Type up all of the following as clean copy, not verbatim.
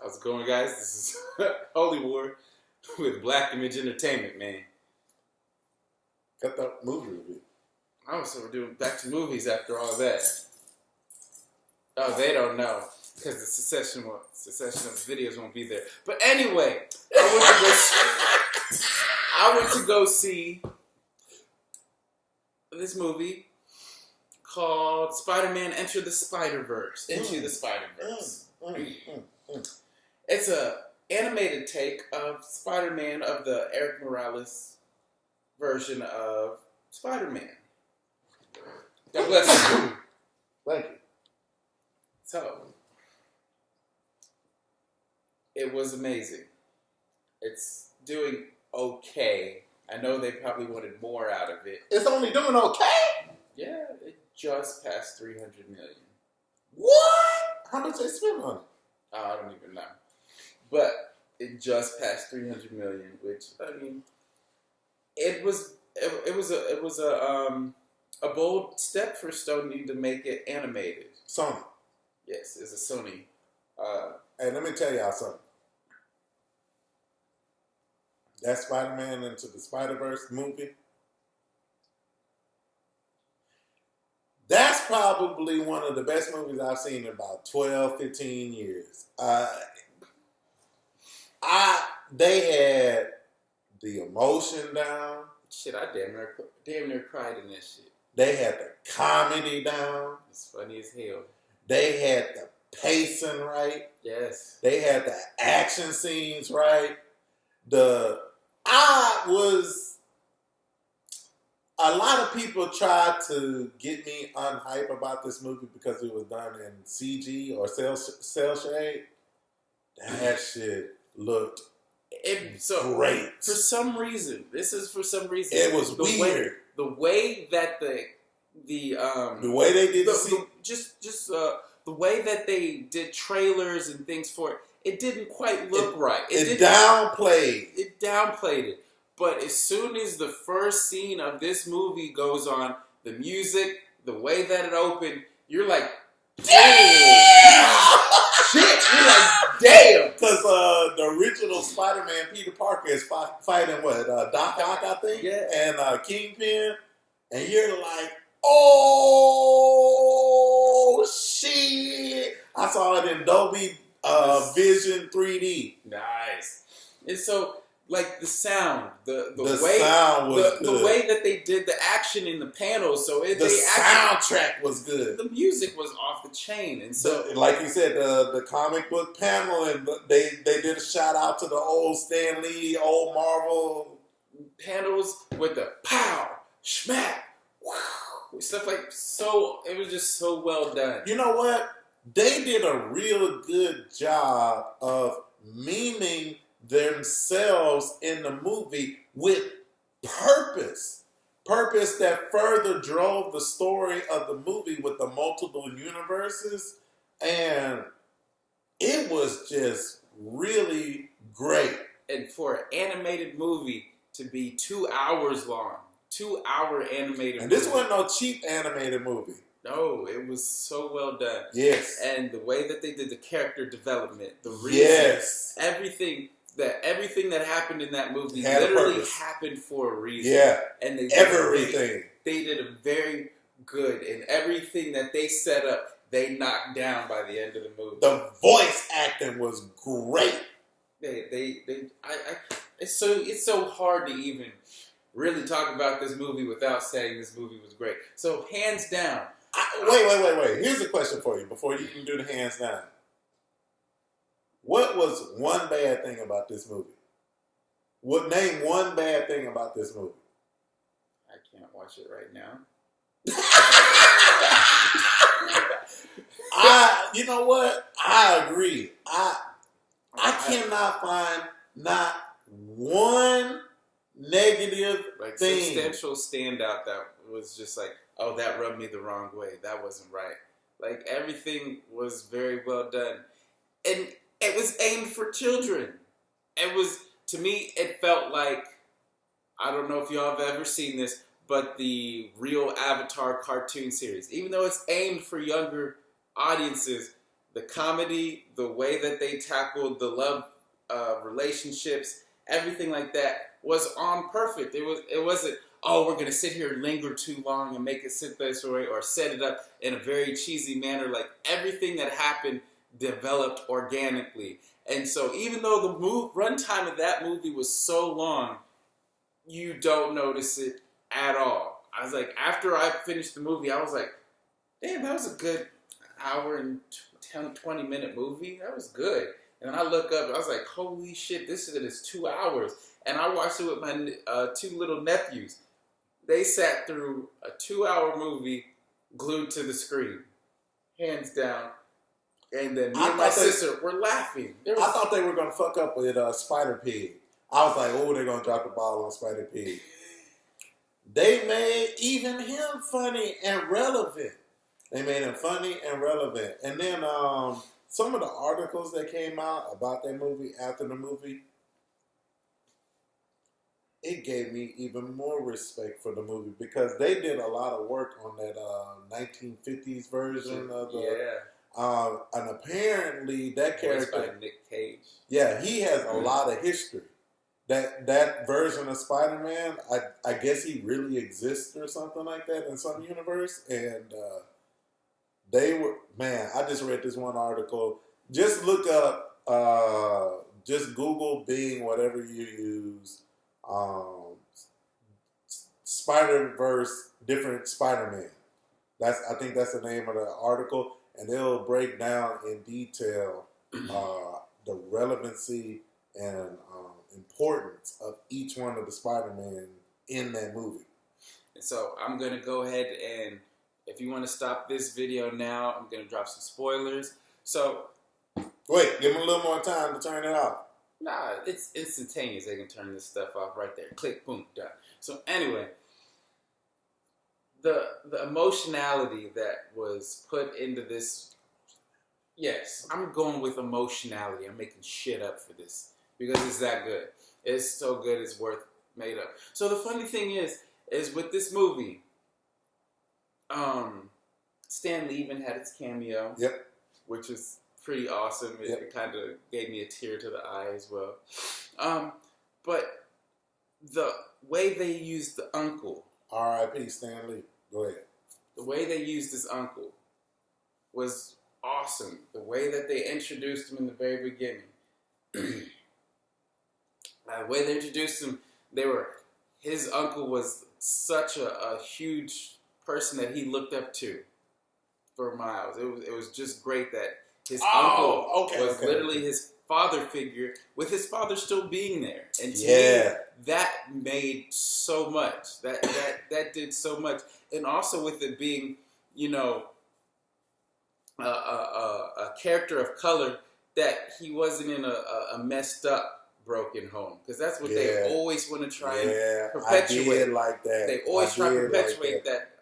How's it going, guys? This is Holy War with Black Image Entertainment, man. Got that movie review. Oh, so we're doing back to movies after all that. Oh, they don't know because the succession of videos won't be there. But anyway, I went to go see this movie called Spider-Man: Enter the Spider-Verse. Into the Spider-Verse. It's a animated take of Spider-Man, of the Eric Morales version of Spider-Man. God bless you. Thank you. So, it was amazing. It's doing okay. I know they probably wanted more out of it. It's only doing okay? Yeah, it just passed 300 million. What? How much they spent on it? I don't even know. But it just passed 300 million, which, I mean, it was a bold step for Sony to make it animated. Sony. Yes, it's a Sony. Hey, let me tell y'all something. That Spider-Man Into the Spider-Verse movie, that's probably one of the best movies I've seen in about 12, 15 years. They had the emotion down. Shit, I damn near cried in that shit. They had the comedy down. It's funny as hell. They had the pacing right. Yes. They had the action scenes right. A lot of people tried to get me unhype about this movie because it was done in CG or cell shade. That shit looked great. For some reason, it was weird. The way that the way they did the way that they did trailers and things for it, it didn't quite look right. It downplayed. It downplayed it. But as soon as the first scene of this movie goes on, the music, the way that it opened, you're like, damn! Shit! You're like, damn! Because the original Spider-Man, Peter Parker, is fighting what? Doc Ock, I think? Yeah. And Kingpin. And you're like, oh, shit! I saw it in Dolby Vision 3D. Nice. And so, like, the sound, the way that they did the action in the panels, so soundtrack was good. The music was off the chain, and so like you said, the comic book panel, and they did a shout out to the old Stan Lee, old Marvel panels with the pow, schmack, wow, stuff like so. It was just so well done. You know what? They did a real good job of memeing themselves in the movie with purpose that further drove the story of the movie with the multiple universes, and it was just really great. And for an animated movie to be 2 hours long, 2 hour animated and movie. This wasn't no cheap animated movie. No, it was so well done. Yes. And the way that they did the character development, the reason, yes, everything that happened in that movie literally happened for a reason. Yeah. And they did a very good, and everything that they set up, they knocked down by the end of the movie. The voice acting was great. It's so hard to even really talk about this movie without saying this movie was great. So hands down. Wait. Here's a question for you before you can do the hands down. What was one bad thing about this movie? Name one bad thing about this movie. I can't watch it right now. You know what? I agree. I cannot find not one negative thing. Substantial standout that was just like, oh, that rubbed me the wrong way. That wasn't right. Like, everything was very well done. And it was aimed for children. To me, it felt like, I don't know if y'all have ever seen this, but the real Avatar cartoon series. Even though it's aimed for younger audiences, the comedy, the way that they tackled the love relationships, everything like that was on perfect. It wasn't, oh, we're gonna sit here and linger too long and make it sit this way or set it up in a very cheesy manner. Like everything that happened developed organically. And so even though the runtime of that movie was so long, you don't notice it at all. I was like, after I finished the movie, I was like, damn, that was a good hour and 10, 20-minute movie. That was good. And then I look up, and I was like, holy shit, this is 2 hours. And I watched it with my 2 little nephews. They sat through a 2-hour movie glued to the screen, hands down. And then me and my sister were laughing. I thought they were going to fuck up with Spider Pig. I was like, oh, they're going to drop the ball on Spider Pig. They made even him funny and relevant. They made him funny and relevant. And then some of the articles that came out about that movie after the movie, it gave me even more respect for the movie because they did a lot of work on that 1950s version of the. And apparently that character, by Nick Cage. Yeah, he has a lot of history. That version of Spider-Man, I guess he really exists or something like that in some universe. And they were, man, I just read this one article. Just look up, just Google Bing, whatever you use, Spider-Verse, different Spider-Man. I think that's the name of the article. And they'll break down in detail the relevancy and importance of each one of the Spider-Man in that movie. And so I'm going to go ahead and, if you want to stop this video now, I'm going to drop some spoilers. So, wait, give them a little more time to turn it off. Nah, it's instantaneous. They can turn this stuff off right there. Click, boom, done. So anyway, the emotionality that was put into this, yes, I'm going with emotionality. I'm making shit up for this because it's that good. It's so good, it's worth made up. So the funny thing is with this movie, Stan Lee even had its cameo. Yep. Which is pretty awesome. It kind of gave me a tear to the eye as well. But the way they used the uncle. R.I.P. Stan Lee. Go ahead. The way they used his uncle was awesome. The way that they introduced him in the very beginning. The way they introduced him, his uncle was such a huge person that he looked up to for Miles. It was just great that his uncle was literally his father figure, with his father still being there. And to me, that made so much. That did so much. And also with it being, you know, a character of color, that he wasn't in a messed up, broken home. Because that's what they always want to try and perpetuate. I did like that. They always try to perpetuate that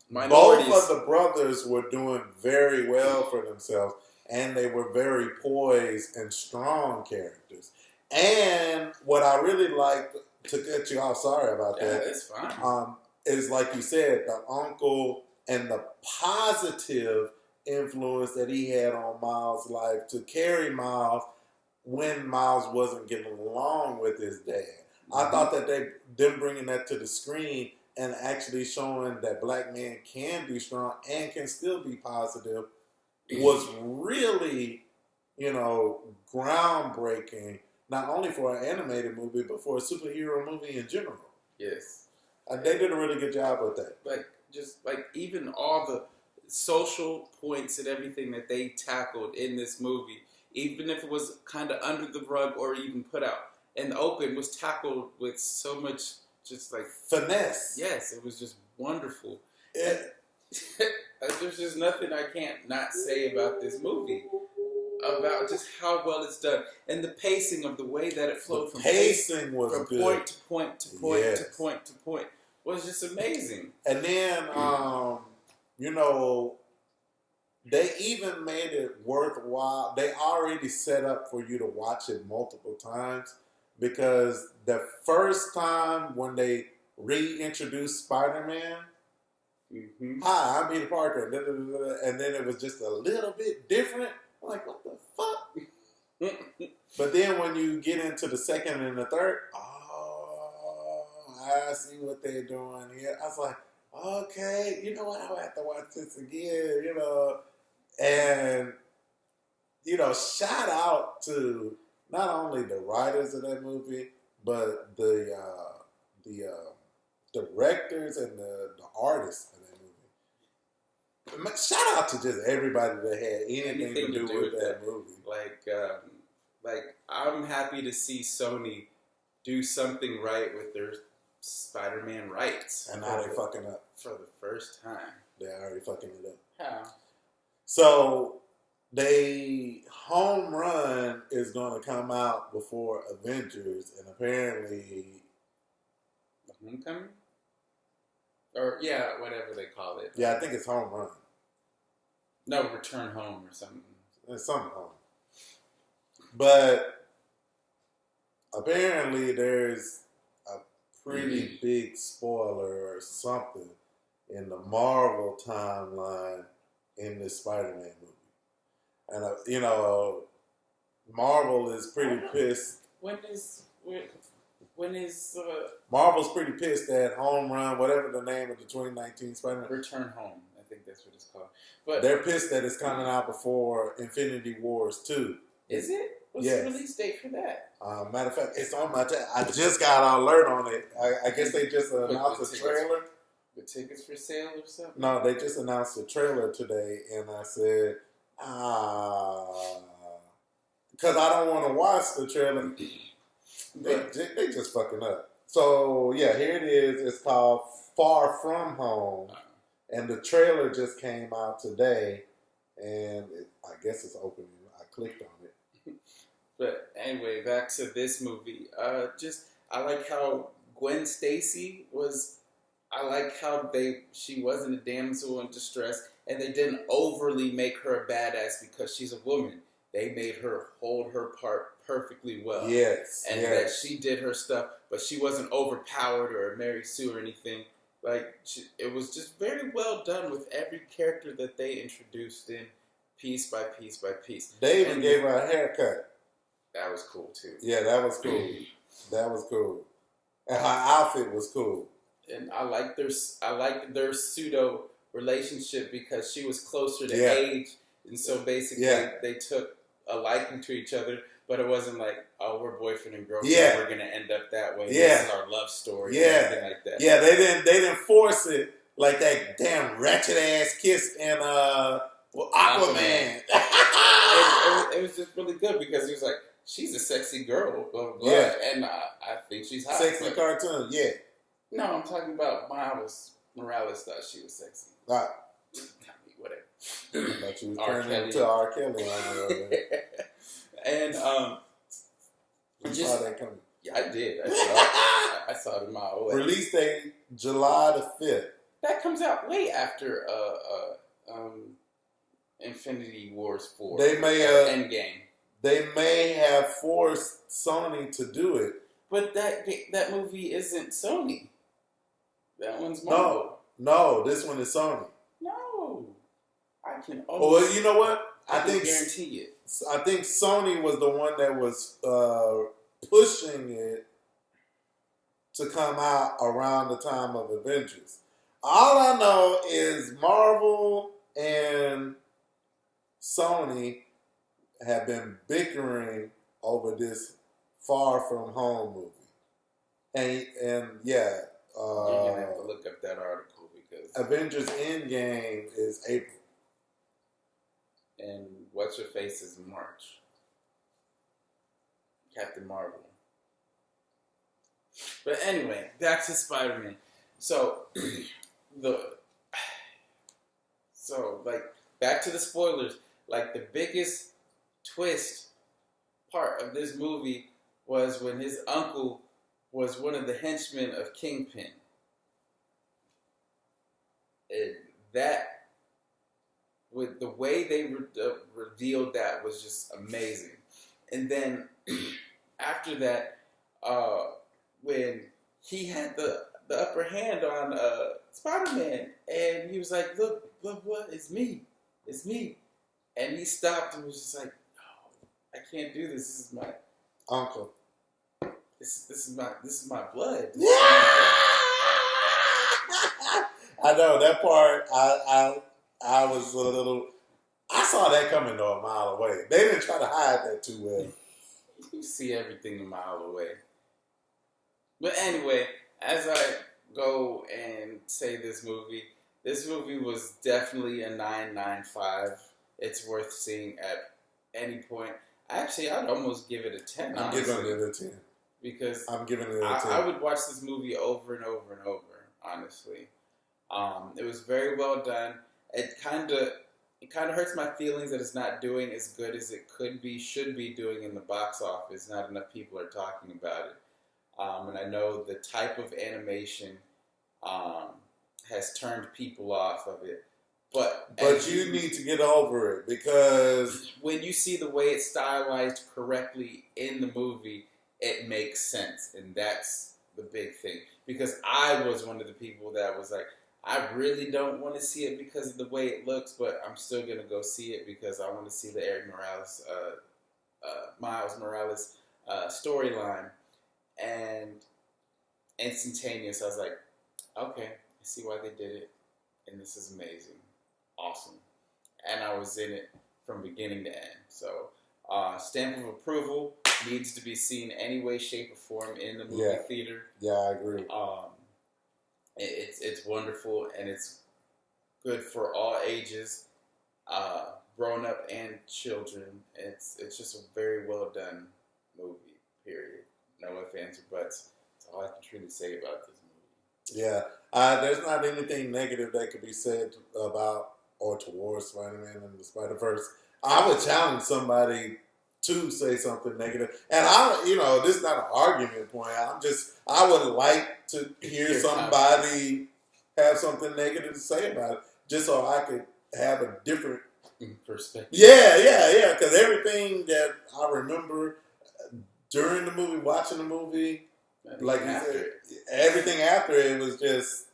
minorities. Both of the brothers were doing very well for themselves, and they were very poised and strong characters. And what I really liked, to cut you off, sorry about that. Yeah, it's fine. Is like you said, the uncle and the positive influence that he had on Miles' life to carry Miles when Miles wasn't getting along with his dad. Mm-hmm. I thought that them bringing that to the screen and actually showing that black men can be strong and can still be positive was really, you know, groundbreaking, not only for an animated movie, but for a superhero movie in general. Yes. They did a really good job with that. Like even all the social points and everything that they tackled in this movie, even if it was kind of under the rug or even put out in the open, was tackled with so much just like finesse. Yes, it was just wonderful. There's just nothing I can't not say about this movie, about just how well it's done, and the pacing of the way that it flowed from good. Point to point to point to point to point was just amazing. And then, you know, they even made it worthwhile. They already set up for you to watch it multiple times, because the first time when they reintroduced Spider-Man, Mm-hmm. Hi, I'm Peter Parker. Da, da, da, da. And then it was just a little bit different. I'm like, what the fuck? But then when you get into the second and the third, oh, I see what they're doing here. I was like, okay, you know what? I'll have to watch this again, And, shout out to not only the writers of that movie, but the directors and the artists of that movie. Shout out to just everybody that had anything to do with that movie. Like I'm happy to see Sony do something right with their Spider-Man rights. And now they're fucking up. For the first time. They're already fucking it up. How? So, they Home Run is going to come out before Avengers, and apparently... The Homecoming? Or, yeah, whatever they call it. Yeah, I think it's Home Run. No, Return Home or something. It's something home. But, apparently there's a pretty big spoiler or something in the Marvel timeline in this Spider-Man movie. And, Marvel is pretty pissed. When is Marvel's pretty pissed at Home Run, whatever the name of the 2019 Spider-Man. Return Home, I think that's what it's called. But they're pissed that it's coming out before Infinity Wars 2. Is it? What's the release date for that? Matter of fact, it's on my I just got an alert on it. I guess they just announced a trailer. The tickets for sale or something? No, they just announced a trailer today, and I said, because I don't want to watch the trailer. They just fucking up. So, yeah, here it is. It's called Far From Home, and the trailer just came out today, and I guess it's opening. I clicked on it. But anyway, back to this movie. I like how Gwen Stacy was... I like how she wasn't a damsel in distress, and they didn't overly make her a badass because she's a woman. They made her hold her part perfectly well. Yes. And that she did her stuff, but she wasn't overpowered or a Mary Sue or anything. It was just very well done with every character that they introduced in piece by piece by piece. They even gave her a haircut. That was cool, too. Yeah, that was cool. That was cool. And her outfit was cool. And I like their pseudo relationship because she was closer to age, and so basically they took a liking to each other. But it wasn't like, oh, we're boyfriend and girlfriend. Yeah. We're gonna end up that way. Yeah. This is our love story. Yeah. Or anything like that. Yeah, they didn't force it like that damn ratchet ass kiss in Aquaman. It was just really good because he was like, she's a sexy girl, blah blah blah, and I think she's hot. Sexy cartoon, yeah. No, I'm talking about Miles Morales thought she was sexy. Whatever. I thought you were turning into R. Kelly on there. And you saw that coming. Yeah, I did. I saw it a mile away. Release date July the 5th. That comes out way after Infinity Wars 4. They may Endgame. They may have forced Sony to do it. But that movie isn't Sony. That one's Marvel. No, this one is Sony. No, I can. Well, you know what? I can guarantee it. I think Sony was the one that was pushing it to come out around the time of Avengers. All I know is Marvel and Sony have been bickering over this Far From Home movie, and yeah. You're gonna have to look up that article because Avengers Endgame is April. And What's Her Face is March. Captain Marvel. But anyway, back to Spider-Man. So back to the spoilers. Like the biggest twist part of this movie was when his uncle was one of the henchmen of Kingpin. And that, with the way they revealed that was just amazing. And then after that, when he had the upper hand on Spider-Man. And he was like, look, what? It's me. It's me. And he stopped and was just like, no, I can't do this. This is my uncle. This is my blood. Yeah! I know that part. I was a little. I saw that coming though a mile away. They didn't try to hide that too well. You see everything a mile away. But anyway, as I go and say this movie was definitely a 9.95. It's worth seeing at any point. Actually, I'd almost give it a 10. I'm honestly, giving it a 10. Because I'm giving it a 10. I would watch this movie over and over and over. Honestly, it was very well done. It kind of hurts my feelings that it's not doing as good as it should be doing in the box office. Not enough people are talking about it. And I know the type of animation has turned people off of it. But you need to get over it because when you see the way it's stylized correctly in the movie, it makes sense. And that's the big thing. Because I was one of the people that was like, I really don't want to see it because of the way it looks, but I'm still going to go see it because I want to see the Miles Morales storyline. And instantaneous, I was like, okay, I see why they did it. And this is amazing. Awesome. And I was in it from beginning to end. So, stamp of approval, needs to be seen any way, shape, or form in the movie theater. Yeah, I agree. It's wonderful, and it's good for all ages, grown up and children. It's just a very well done movie. Period. No ifs, ands, or buts. That's all I can truly say about this movie. Yeah, there's not anything negative that could be said about or towards Spider-Man and the Spider-Verse. I would challenge somebody to say something negative. And this is not an argument point. I would like to hear somebody have something negative to say about it, just so I could have a different perspective. Yeah. Because everything that I remember during the movie, watching the movie, like you said, everything after it was just.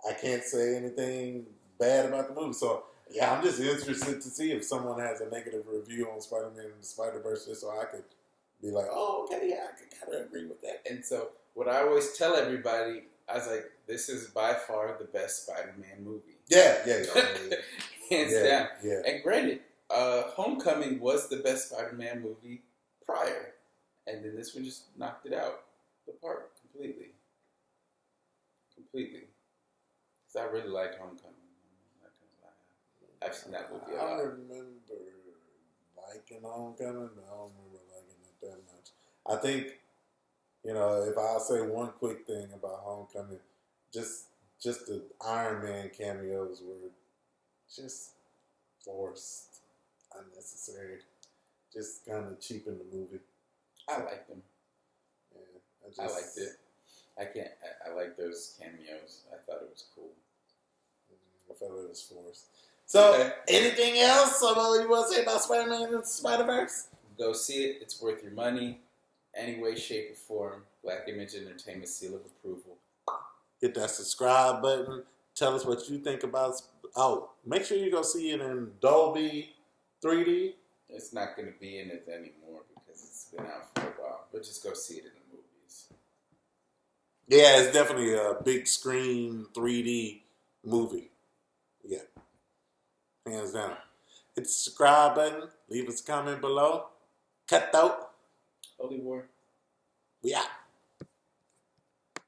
I can't say anything bad about the movie. So, yeah, I'm just interested to see if someone has a negative review on Spider-Man and the Spider-Verse just so I could be like, oh, okay, yeah, I can kind of agree with that. And so what I always tell everybody, I was like, this is by far the best Spider-Man movie. Yeah. Hands down. Yeah. And granted, Homecoming was the best Spider-Man movie prior. And then this one just knocked it out the park completely. Because I really like Homecoming. I'm not gonna lie. I've seen that movie a lot. I remember liking Homecoming, but I don't remember liking it that much. I think, if I'll say one quick thing about Homecoming, just the Iron Man cameos were just forced, unnecessary, just kind of cheapened the movie. I liked them. Yeah, I liked it. I like those cameos. I thought it was cool. I felt it was forced. So, anything else you want to say about Spider-Man and Spider-Verse? Go see it. It's worth your money. Any way, shape, or form. Black Image Entertainment seal of approval. Hit that subscribe button. Tell us what you think about. Oh, make sure you go see it in Dolby 3D. It's not going to be in it anymore because it's been out for a while. But just go see it in the movies. Yeah, it's definitely a big screen 3D movie. Yeah. Hands down. Hit the subscribe button. Leave us a comment below. Cut out. Holy War. We out.